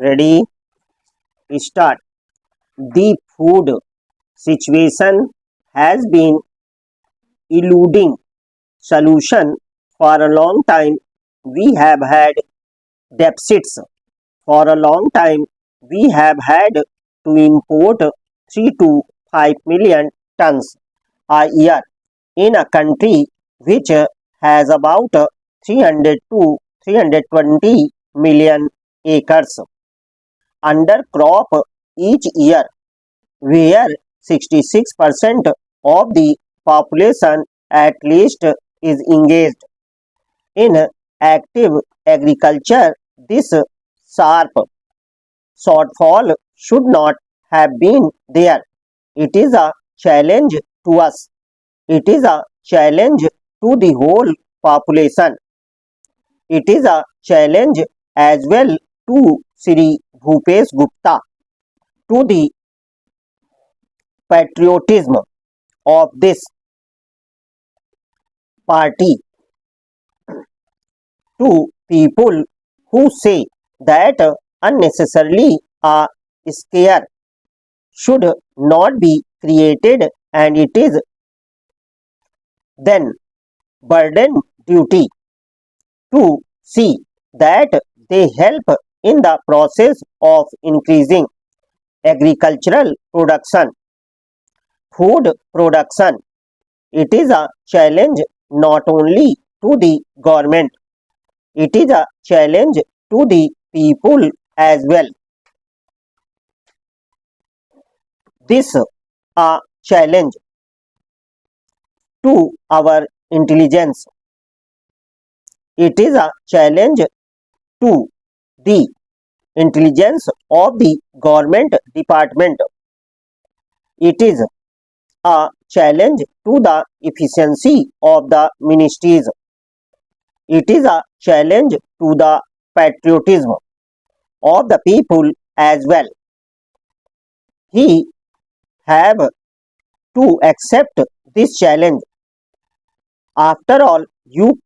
Ready? Start. The food situation has been eluding solution for a long time. We have had deficits for a long time. We have had to import 3 to 5 million tons a year in a country which has about 300 to 320 million acres under crop each year, where 66% of the population at least is engaged in active agriculture. This sharp shortfall should not have been there. It is a challenge to us. It is a challenge to the whole population. It is a challenge as well to Shri Bhupesh Gupta, to the patriotism of this party, to people who say that unnecessarily a scare should not be created, and it is then burden duty to see that they help in the process of increasing agricultural production, food production. It is a challenge not only to the government, it is a challenge to the people as well. This a challenge to our intelligence. It is a challenge to the intelligence of the government department. It is a challenge to the efficiency of the ministries. It is a challenge to the patriotism of the people as well. He have to accept this challenge. After all, you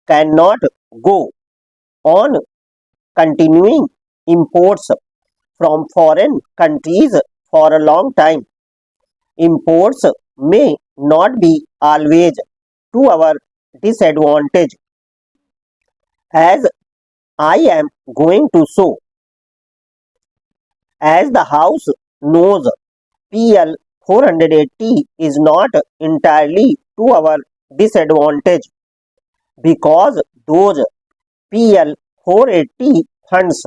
cannot go on continuing imports from foreign countries for a long time. Imports may not be always to our disadvantage, as I am going to show. As the House knows, PL 480 is not entirely to our disadvantage, because those PL 480 funds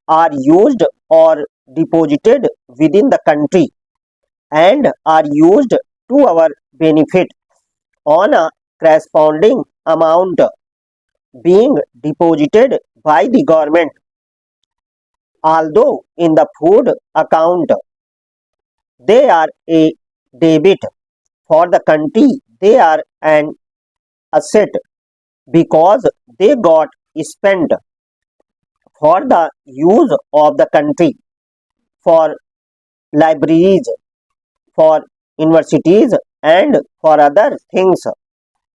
are used or deposited within the country and are used to our benefit on a corresponding amount being deposited by the government. Although in the food account they are a debit for the country, they are an asset because they got spent for the use of the country, for libraries, for universities, and for other things.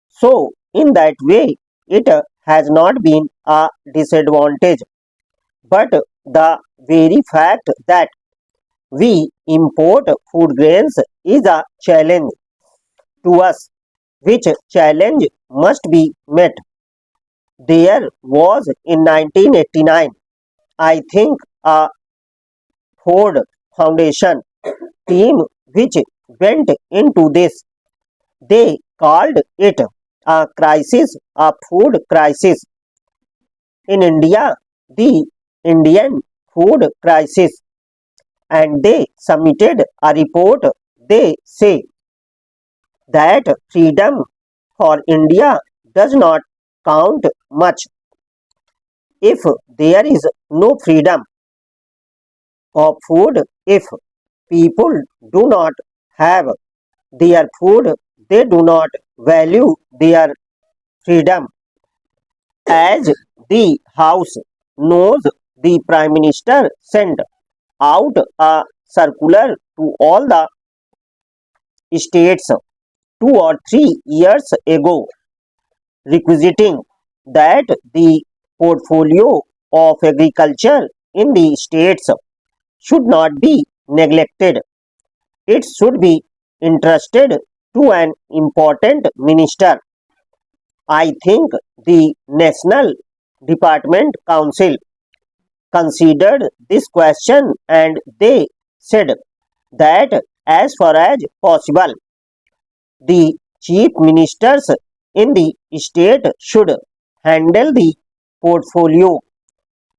So, in that way, it has not been a disadvantage. But the very fact that we import food grains is a challenge to us, which challenge must be met. There was in 1989, I think, a Ford Foundation team which went into this. They called it a crisis, a food crisis. In India, the Indian food crisis, and they submitted a report. They say that freedom for India does not count much if there is no freedom of food. If people do not have their food, they do not value their freedom. As the House knows, the Prime Minister sent out a circular to all the states 2 or 3 years ago, requisiting that the portfolio of agriculture in the states should not be neglected. It should be entrusted to an important minister. I think the National Department Council considered this question and they said that as far as possible, the chief ministers in the state should handle the portfolio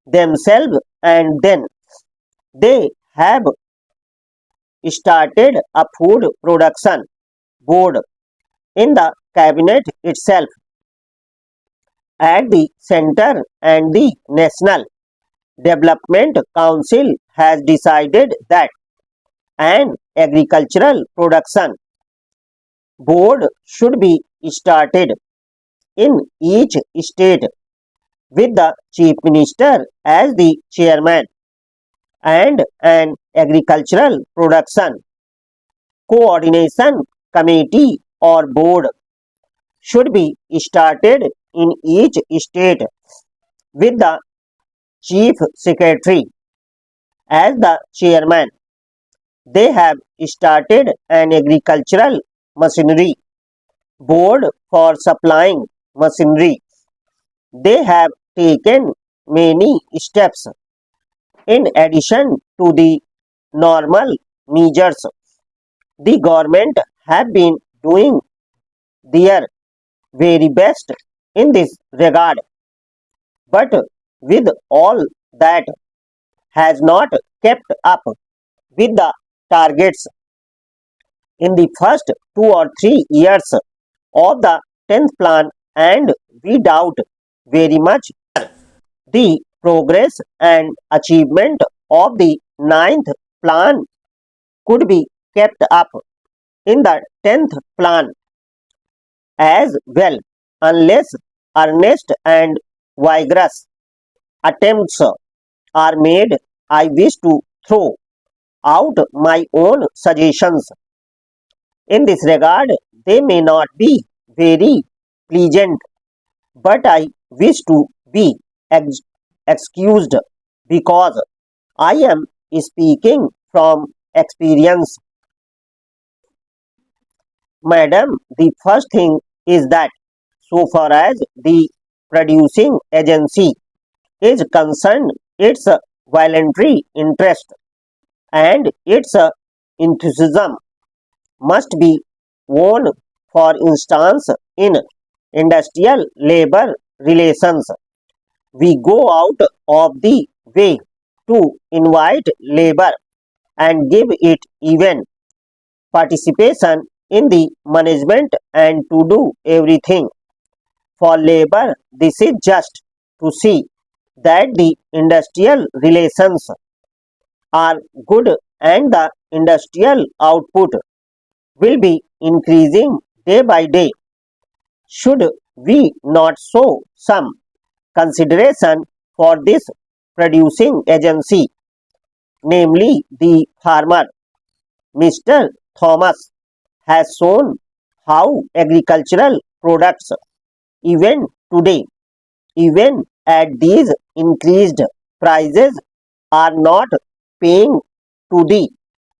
themselves, and then they have started a food production board in the cabinet itself. At the center, and the National Development Council has decided that an agricultural production board should be started in each state with the chief minister as the chairman, and an agricultural production coordination committee or board should be started in each state with the chief secretary as the chairman. They have started an agricultural machinery board for supplying machinery. They have taken many steps in addition to the normal measures. The government have been doing their very best in this regard, but with all that has not kept up with the targets. In the first 2 or 3 years of the 10th plan, and we doubt very much the progress and achievement of the ninth plan could be kept up in the 10th plan as well, unless earnest and vigorous attempts are made. I wish to throw out my own suggestions in this regard. They may not be very pleasant, but I wish to be excused because I am speaking from experience. Madam, the first thing is that so far as the producing agency is concerned, its voluntary interest and its enthusiasm must be won. For instance, in industrial labor relations, we go out of the way to invite labor and give it even participation in the management and to do everything for labor. This is just to see that the industrial relations are good and the industrial output will be increasing day by day. Should we not show some consideration for this producing agency, namely the farmer? Mr. Thomas has shown how agricultural products, even today, even at these increased prices, are not paying to the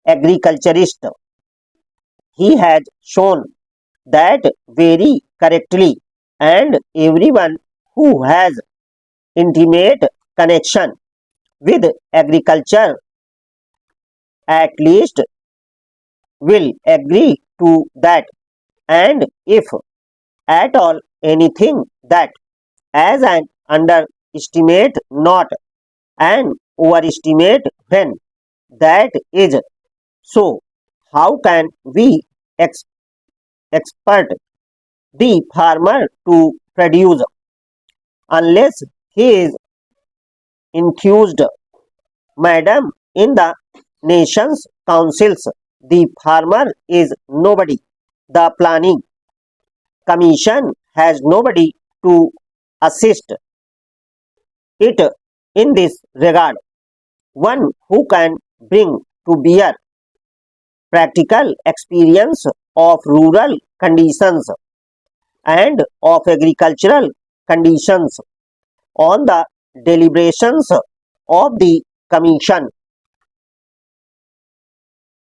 agriculturist. He has shown that very correctly, and everyone who has intimate connection with agriculture at least will agree to that. And if at all anything, that as an underestimate, not an overestimate. When that is so, how can we ex- expect the farmer to produce unless he is enthused? Madam, in the nation's councils, the farmer is nobody. The planning commission has nobody to assist it in this regard. One who can bring to bear practical experience of rural conditions and of agricultural conditions on the deliberations of the Commission.